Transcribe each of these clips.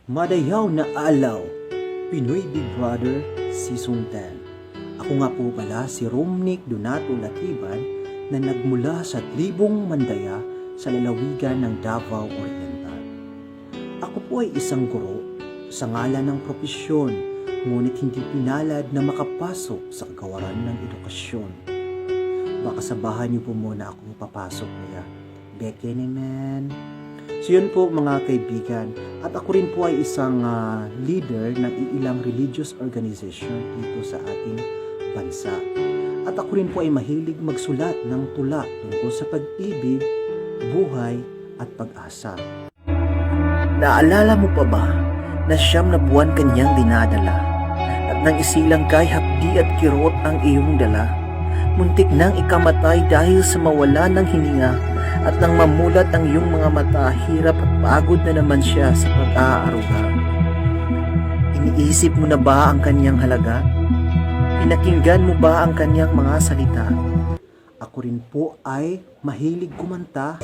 Madayaw na Alaw, Pinoy Big Brother Season 10. Ako nga po pala si Romnick Donato Latiban na nagmula sa Tribong Mandaya sa lalawigan ng Davao Oriental. Ako po ay isang guro sa ngalan ng propesyon, ngunit hindi pinalad na makapasok sa kagawaran ng edukasyon. Baka sa bahay niyo po muna ako papasok niya. Beke naman. So yun po mga kaibigan, at ako rin po ay isang leader ng ilang religious organization dito sa ating bansa. At ako rin po ay mahilig magsulat ng tula tungkol sa pag-ibig, buhay at pag-asa. Naalala mo pa ba na 9 na buwan kanyang dinadala at nang isilang kay hapdi at kirot ang iyong dala? Muntik nang ikamatay dahil sa mawala ng hininga at nang mamulat ang iyong mga mata, hirap at pagod na naman siya sa pag-aaruga. Iniisip mo na ba ang kanyang halaga? Pinakinggan mo ba ang kanyang mga salita? Ako rin po ay mahilig kumanta.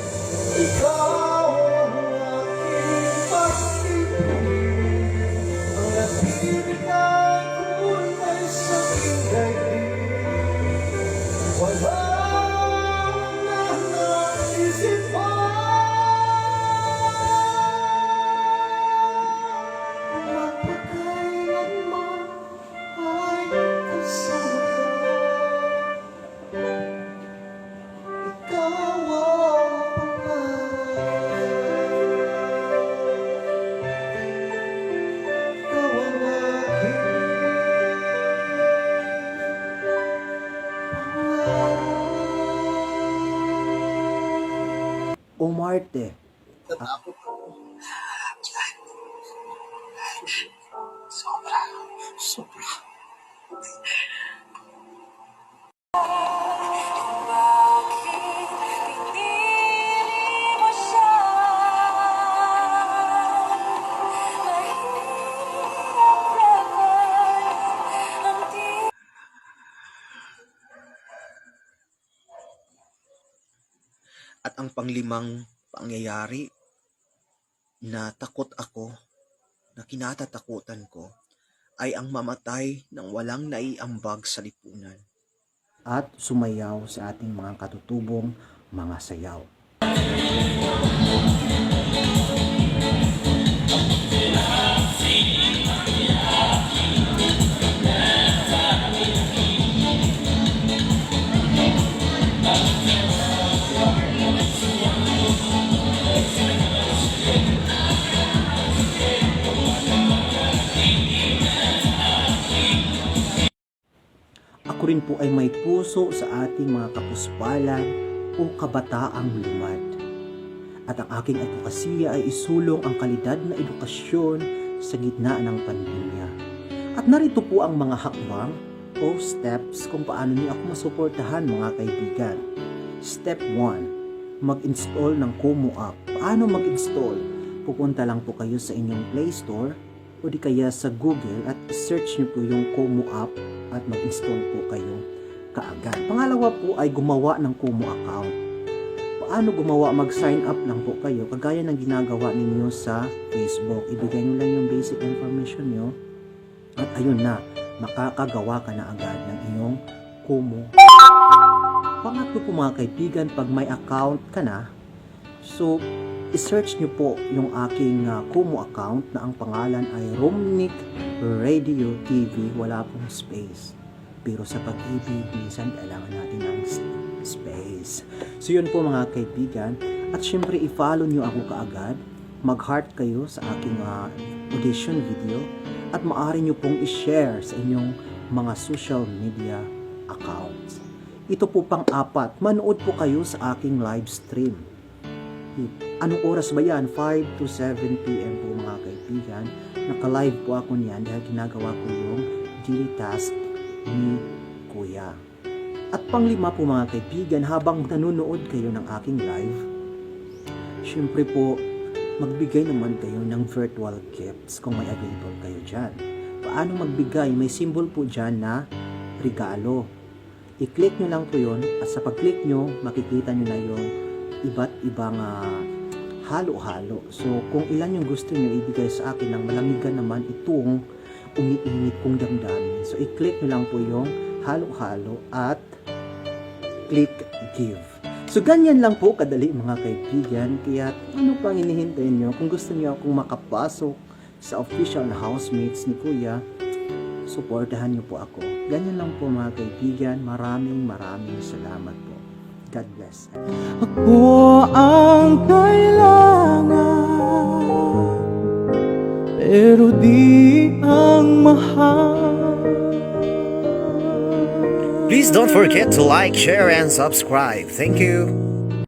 O Marte, Sobra. At ang panglimang pangyayari na takot ako, na kinatatakutan ko, ay ang mamatay ng walang naiambag sa lipunan. at sumayaw sa ating mga katutubong mga sayaw. Ako rin po ay may puso sa ating mga kapuspalan o kabataang lumad. At ang aking advokasya ay isulong ang kalidad na edukasyon sa gitna ng pandemya. At narito po ang mga hakbang o steps kung paano niyo ako masuportahan mga kaibigan. Step 1, mag-install ng Kumu app. Paano mag-install? Pupunta lang po kayo sa inyong Play Store o di kaya sa Google at search niyo po yung Kumu app at mag-install po kayo kaagad. Pangalawa po ay gumawa ng Kumu account. Paano gumawa? Mag-sign up lang po kayo kagaya ng ginagawa ninyo sa Facebook. Ibigay nyo lang yung basic information nyo at ayun na, makakagawa ka na agad ng iyong Kumu. Pangatlo po mga kaibigan, pag may account ka na, so i-search nyo po yung aking Kumu account na ang pangalan ay Romnick Radio TV, wala pong space. Pero sa pag-ibig, minsan kailangan natin ng space. So yun po mga kaibigan. At syempre, i-follow nyo ako kaagad. Mag-heart kayo sa aking audition video. At maaari nyo pong i-share sa inyong mga social media accounts. Ito po pang-apat, manood po kayo sa aking live stream. Anong oras ba yan? 5 to 7 p.m. po mga kaibigan. Naka-live po ako niyan dahil ginagawa ko yung daily task ni Kuya. At panglima po mga kaibigan, habang nanonood kayo ng aking live, syempre po, magbigay naman kayo ng virtual gifts kung may available kayo dyan. Paano magbigay? May symbol po dyan na regalo. I-click nyo lang po yun at sa pag-click nyo, makikita nyo na yung iba't ibang halo-halo. So kung ilan yung gusto nyo ibigay sa akin ng malamigan naman itong umiinit kong damdamin. So i-click nyo lang po yung halo-halo at click give. So ganyan lang po kadali mga kaibigan. Kaya ano pang hinihintay nyo? Kung gusto nyo akong makapasok sa official na housemates ni Kuya, suportahan nyo po ako. Ganyan lang po mga kaibigan. Maraming salamat po. God bless. Ako ang kailangan, pero di ang mahal. Please don't forget to like, share, and subscribe. Thank you.